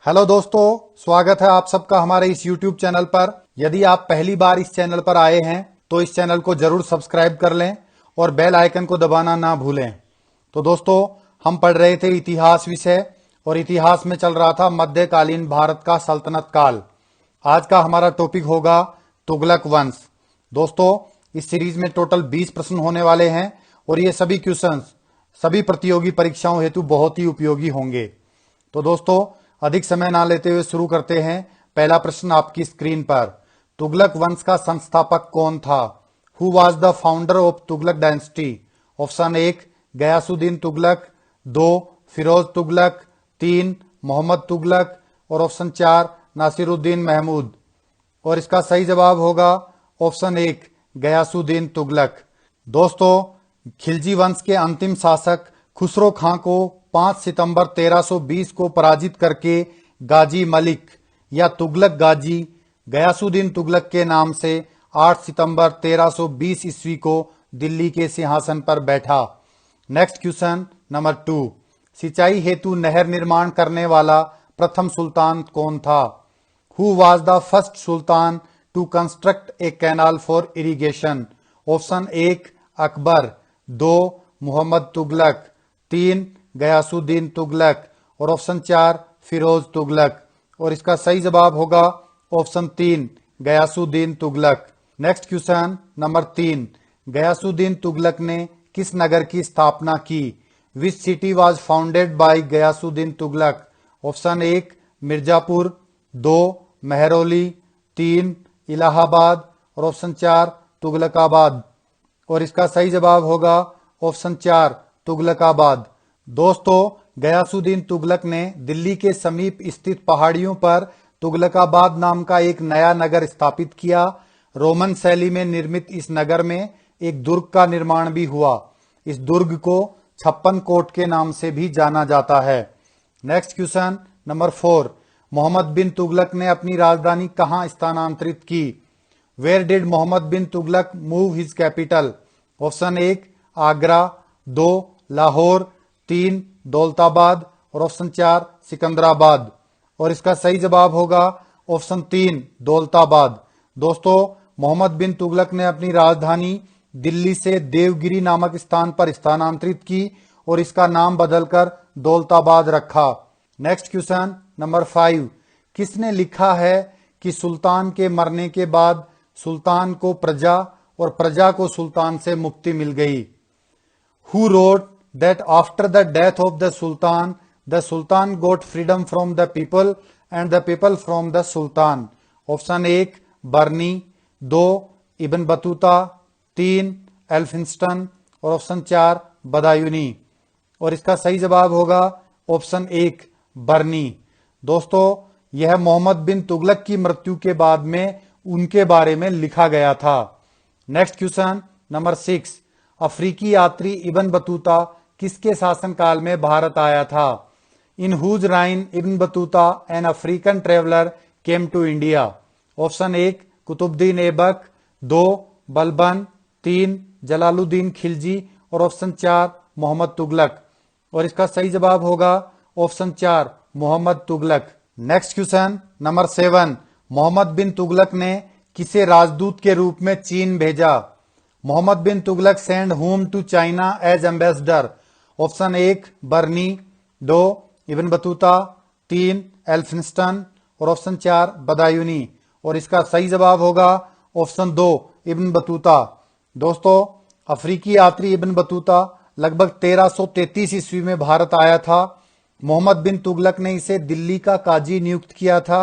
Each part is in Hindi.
हेलो दोस्तों, स्वागत है आप सबका हमारे इस YouTube चैनल पर। यदि आप पहली बार इस चैनल पर आए हैं तो इस चैनल को जरूर सब्सक्राइब कर लें और बेल आइकन को दबाना ना भूलें। तो दोस्तों, हम पढ़ रहे थे इतिहास विषय और इतिहास में चल रहा था मध्यकालीन भारत का सल्तनत काल। आज का हमारा टॉपिक होगा तुगलक वंश। दोस्तों, इस सीरीज में टोटल 20 प्रश्न होने वाले हैं और ये सभी क्वेश्चंस सभी प्रतियोगी परीक्षाओं हेतु बहुत ही उपयोगी होंगे। तो दोस्तों, अधिक समय ना लेते हुए शुरू करते हैं। पहला प्रश्न आपकी स्क्रीन पर। तुगलक वंश का संस्थापक कौन था? Who was the founder of Tughlaq dynasty? Option 1 Ghiyasuddin Tughlaq, 2 Firoz Tughlaq, 3 Mohammad Tughlaq और ऑप्शन 4 नासिरुद्दीन महमूद। और इसका सही जवाब होगा ऑप्शन 1 गयासुद्दीन तुगलक। दोस्तों, खिलजी वंश के अंतिम शासक खुसरो खां को 5 सितंबर 1320 को पराजित करके गाजी मलिक या तुगलक गाजी गयासुद्दीन तुगलक के नाम से 8 सितंबर 1320 ईस्वी को दिल्ली के सिंहासन पर बैठा। Next question number 2। सिंचाई हेतु नहर निर्माण करने वाला प्रथम सुल्तान कौन था? Who was the first sultan to construct a canal for irrigation? Option 1 Akbar, 2 Muhammad Tughlaq, 3 Ghiyasuddin Tughlaq और ऑप्शन 4 फिरोज तुगलक। और इसका सही जवाब होगा option 3 Ghiyasuddin Tughlaq. Next question number 3। Ghiyasuddin Tughlaq ने किस नगर की स्थापना की? Which city was founded by Ghiyasuddin Tughlaq? Option 1 Mirzapur, 2 Mehrauli, 3 Allahabad और ऑप्शन 4 तुगलकाबाद। और इसका सही जवाब होगा ऑप्शन 4 तुगलकाबाद। दोस्तों, गयासुद्दीन तुगलक ने दिल्ली के समीप स्थित पहाड़ियों पर तुगलकाबाद नाम का एक नया नगर स्थापित किया। रोमन शैली में निर्मित इस नगर में एक दुर्ग का निर्माण भी हुआ। इस दुर्ग को 56 कोट के नाम से भी जाना जाता है। Next question number 4। Muhammad bin Tughlaq ने अपनी राजधानी कहां स्थानांतरित की? Where did Muhammad bin Tughlaq move his capital? Option 1 Agra, 2 Lahore, 3 Daulatabad और ऑप्शन 4 सिकंदराबाद। और इसका सही जवाब होगा ऑप्शन 3 दौलताबाद। दोस्तों, मोहम्मद बिन तुगलक ने अपनी राजधानी दिल्ली से देवगिरी नामक स्थान पर स्थानांतरित की और इसका नाम बदलकर दौलताबाद रखा। Next question number 5। किसने लिखा है कि सुल्तान के मरने के बाद सुल्तान को प्रजा और प्रजा को सुल्तान से मुक्ति मिल गई? Who wrote that after the death of the Sultan got freedom from the people and the people from the Sultan? Option 1 Barani, 2 Ibn Battuta, 3 Elphinstone और ऑप्शन 4 बदायूनी। और इसका सही जवाब होगा ऑप्शन 1 बर्नी। दोस्तों, यह मोहम्मद बिन तुगलक की मृत्यु के बाद में उनके बारे में लिखा गया था। Next question number 6। अफ्रीकी यात्री इब्न बतूता किसके शासनकाल में भारत आया था? In whose reign Ibn Battuta an African traveller came to India? Option 1 Qutubuddin Aibak, 2 Balban, 3 Jalaluddin Khilji और ऑप्शन 4 मोहम्मद तुगलक। और इसका सही जवाब होगा option 4 Mohammad Tughlaq. Next question number 7। Mohammad bin Tughlaq ने किसे राजदूत के रूप में चीन भेजा? Mohammad bin Tughlaq send whom to China as ambassador? Option 1 Barani, 2 Ibn Battuta, 3 Elphinstone और ऑप्शन 4 बदायूनी। और इसका सही जवाब होगा ऑप्शन 2 इब्न बतूता। दोस्तों, अफ्रीकी यात्री इब्न बतूता लगभग 1333 ईस्वी में भारत आया था। मोहम्मद बिन तुगलक ने इसे दिल्ली का काजी नियुक्त किया था।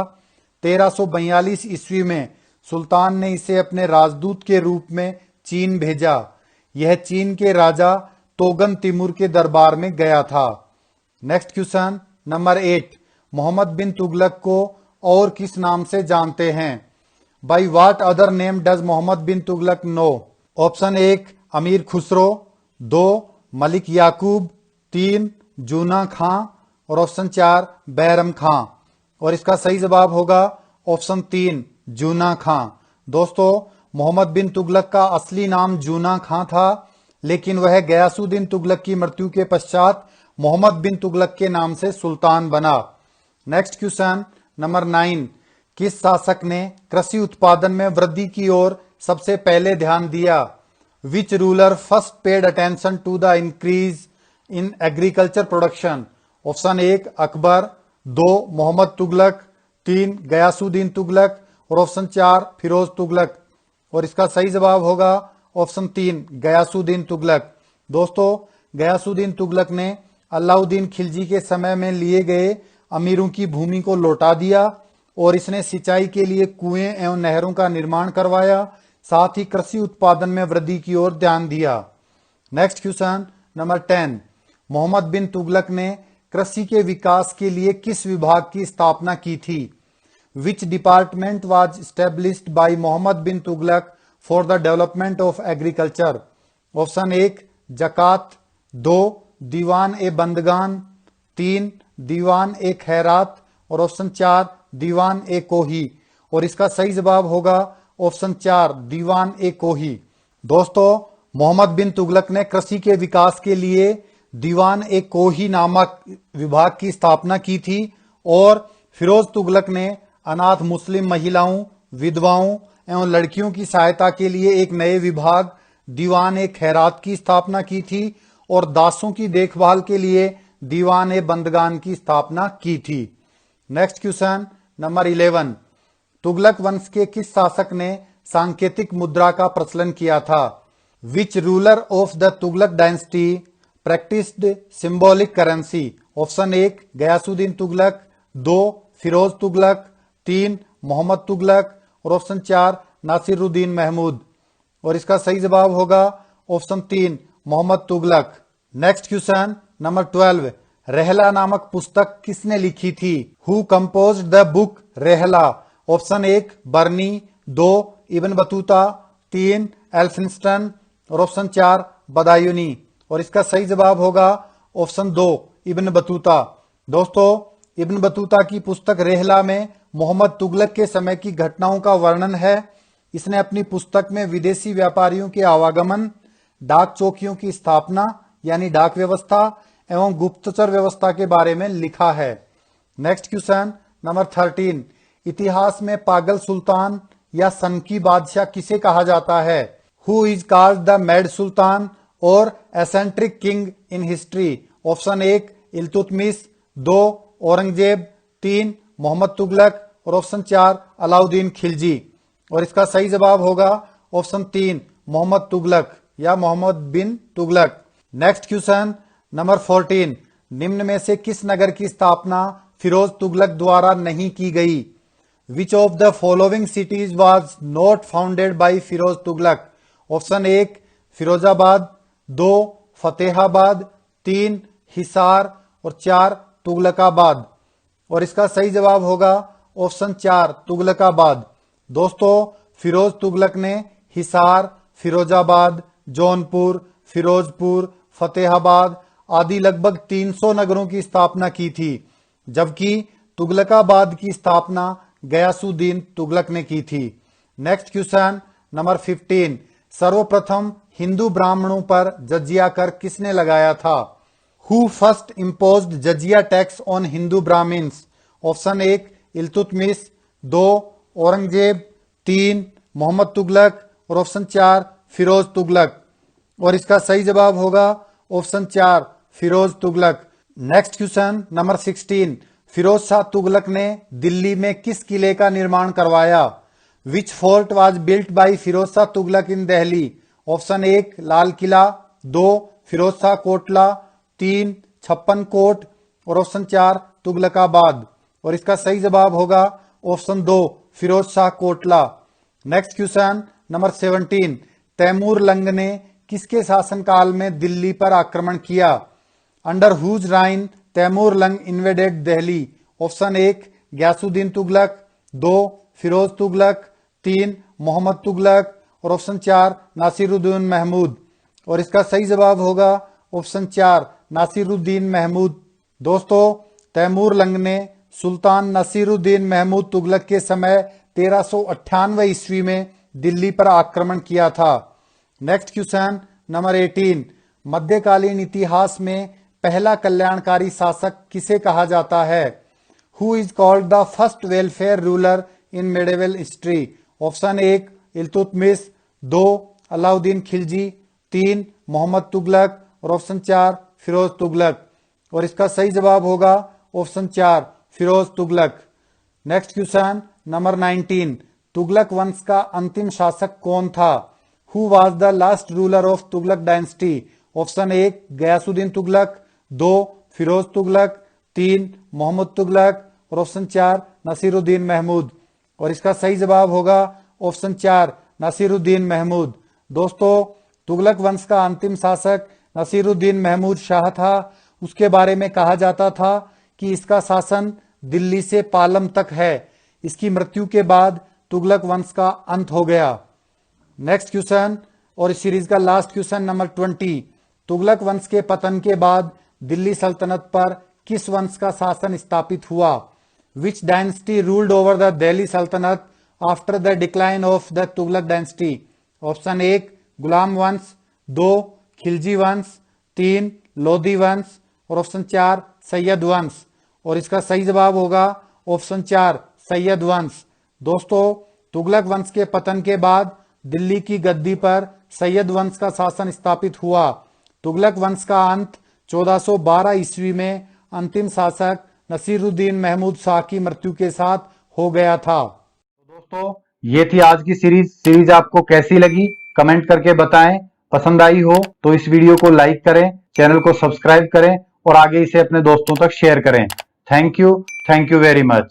1342 ईस्वी में सुल्तान ने इसे अपने राजदूत के रूप में चीन भेजा। यह चीन के राजा तोगन तिमूर के दरबार में गया था। Next question number 8। Muhammad bin Tughlaq को और किस नाम से जानते हैं? By what other name does Muhammad bin Tughlaq know? Option 1 Amir Khusro, 2 Malik याकूब, 3 जूना खां और ऑप्शन 4 बैरम खां। और इसका सही जवाब होगा ऑप्शन 3 जूना खां। दोस्तों, मोहम्मद बिन तुगलक का असली नाम जूना खां था, लेकिन वह गयासुद्दीन तुगलक की मृत्यु के पश्चात मोहम्मद बिन तुगलक के नाम से सुल्तान बना। नेक्स्ट क्वेश्चन नंबर 9, किस शासक ने कृषि उत्पादन में वृद्धि की ओर सबसे पहले ध्यान दिया? Which ruler first paid attention to the increase in agriculture production? Option 1 Akbar, 2 Muhammad Tughlaq, 3 Ghiyasuddin Tughlaq और ऑप्शन 4 फिरोज तुगलक। और इसका सही जवाब होगा ऑप्शन 3 गयासुद्दीन तुगलक। दोस्तों, गयासुद्दीन तुगलक ने अलाउद्दीन खिलजी के समय में लिए गए अमीरों की भूमि को लौटा दिया और इसने सिंचाई के लिए कुएं एवं नहरों का निर्माण करवाया, साथ ही कृषि उत्पादन में वृद्धि की ओर ध्यान दिया। Next question number 10, Mohammad bin Tughlaq ने कृषि के विकास के लिए किस विभाग की स्थापना की थी? Which department was established by Muhammad bin Tughlaq for the development of agriculture? Option 1 जकात, 2 दीवान ए बंदगान, 3 दीवान ए खैरात और ऑप्शन 4 दीवान ए कोही। और इसका सही जवाब होगा ऑप्शन 4 दीवान ए कोही। दोस्तों, मोहम्मद बिन तुगलक ने कृषि के विकास के लिए दीवान ए कोही नामक विभाग की स्थापना की थी और फिरोज तुगलक ने अनाथ मुस्लिम महिलाओं, विधवाओं एवं लड़कियों की सहायता के लिए एक नए विभाग दीवान ए खैरात की स्थापना की थी और दासों की देखभाल के लिए दीवान ए बंदगान की स्थापना की थी। नेक्स्ट क्वेश्चन नंबर 11, तुगलक वंश के किस शासक ने सांकेतिक मुद्रा का प्रचलन किया था? Which ruler of the Tughlaq dynasty practised symbolic currency? Option 1 Ghiyasuddin Tughlaq, 2 Firoz Tughlaq, 3 Mohammad Tughlaq और ऑप्शन 4 नासिरुद्दीन महमूद। और इसका सही जवाब होगा option 3 Mohammad Tughlaq. Next question number 12, Rihla नामक पुस्तक किसने लिखी थी? Who composed the book Rihla? Option 1 Barani, 2 Ibn Battuta, 3 Elphinstone और ऑप्शन 4 बदायूनी। और इसका सही जवाब होगा ऑप्शन 2 इब्न बतूता। दोस्तों, इब्न बतूता की पुस्तक रहला में मोहम्मद तुगलक के समय की घटनाओं का वर्णन है। इसने अपनी पुस्तक में विदेशी व्यापारियों के आवागमन, डाक चौकियों की स्थापना यानी डाक व्यवस्था एवं गुप्तचर व्यवस्था के बारे में लिखा है। नेक्स्ट क्वेश्चन नंबर 13, इतिहास में पागल सुल्तान या सनकी बादशाह किसे कहा जाता है? Who is called the mad sultan और eccentric king in history? Option 1 Iltutmish, 2 Aurangzeb, 3 Mohammad Tughlaq और ऑप्शन 4 अलाउद्दीन खिलजी। और इसका सही जवाब होगा ऑप्शन 3 मोहम्मद तुगलक या Mohammad bin Tughlaq. Next question number 14, निम्न में से किस नगर की स्थापना फिरोज तुगलक द्वारा नहीं की गई? Which of the following cities was not founded by Firoz Tughlaq? Option 1 Firozabad, 2 Fatehabad, 3 Hisar और 4 तुगलकाबाद। और इसका सही जवाब होगा ऑप्शन 4 तुगलकाबाद। दोस्तों, फिरोज तुगलक ने हिसार, फिरोजाबाद, जौनपुर, फिरोजपुर, फतेहाबाद आदि लगभग 300 नगरों की स्थापना की थी, जबकि तुगलकाबाद की स्थापना गयासुद्दीन तुगलक ने की थी। नेक्स्ट क्वेश्चन नंबर 15, सर्वप्रथम हिंदू ब्राह्मणों पर जजिया कर किसने लगाया था? Who first imposed jizya tax on Hindu Brahmins? Option 1 Iltutmish, 2 Aurangzeb, 3 Mohammad Tughlaq और ऑप्शन 4 फिरोज तुगलक। और इसका सही जवाब होगा option 4 Firoz Tughlaq. Next question number 16, Firoz Shah Tughlaq ने दिल्ली में किस किले का निर्माण करवाया? Which fort was built by Firoz Shah Tughlaq in Delhi? Option 1 Lal Qila, 2 Firoz Shah Kotla, 3 Chhappan coat और ऑप्शन 4 तुगलकाबाद। और इसका सही जवाब होगा option 2 Firoz Shah Kotla. Next question number 17, Timur Lang ने किसके शासनकाल में दिल्ली पर आक्रमण किया? Under whose reign Timur Lang invaded Delhi? Option 1 Ghiyasuddin Tughlaq, 2 Firoz Tughlaq, 3 Mohammad Tughlaq और ऑप्शन 4 नासिरुद्दीन महमूद। और इसका सही जवाब होगा ऑप्शन 4 नासिरुद्दीन महमूद। दोस्तों, तैमूर लंग ने सुल्तान नासिरुद्दीन महमूद तुगलक के समय 1398 ईस्वी में दिल्ली पर आक्रमण किया था। नेक्स्ट क्वेश्चन नंबर 18, मध्यकालीन इतिहास में पहला कल्याणकारी शासक किसे कहा जाता है? Who is called the first welfare ruler in medieval history? Option 1 Iltutmish, 2 Alauddin Khilji, 3 Mohammad Tughlaq और ऑप्शन 4 फिरोज तुगलक। और इसका सही जवाब होगा option 4 Firoz Tughlaq. Next question number 19, Tughlaq वंश का अंतिम शासक कौन था? Who was the last ruler of Tughlaq dynasty? Option 1 Ghiyasuddin Tughlaq, 2 Firoz Tughlaq, 3 Mohammad Tughlaq और ऑप्शन 4 नसीरुद्दीन महमूद। और इसका सही जवाब होगा ऑप्शन 4 नसीरुद्दीन महमूद। दोस्तों, तुगलक वंश का अंतिम शासक नसीरुद्दीन महमूद शाह था। उसके बारे में कहा जाता था कि इसका शासन दिल्ली से पालम तक है। इसकी मृत्यु के बाद तुगलक वंश का अंत हो गया। नेक्स्ट क्वेश्चन और इस सीरीज का लास्ट क्वेश्चन नंबर 20, तुगलक वंश के पतन के बाद दिल्ली सल्तनत पर किस वंश का शासन स्थापित हुआ? Which dynasty ruled over the Delhi Sultanate after the decline of the Tughlaq dynasty? Option 1 Ghulam Vansh, 2 Khilji वंश, 3 लोधी वंश और ऑप्शन 4 सैयद वंश। और इसका सही जवाब होगा ऑप्शन 4 सैयद वंश। दोस्तों, तुगलक वंश के पतन के बाद दिल्ली की गद्दी पर सैयद वंश का शासन स्थापित हुआ। तुगलक वंश का अंत 1412 ईस्वी में अंतिम शासक नसीरुद्दीन महमूद शाह की मृत्यु के साथ हो गया था। दोस्तों, ये थी आज की सीरीज आपको कैसी लगी कमेंट करके बताएं। पसंद आई हो तो इस वीडियो को लाइक करें, चैनल को सब्सक्राइब करें और आगे इसे अपने दोस्तों तक शेयर करें। Thank you very much.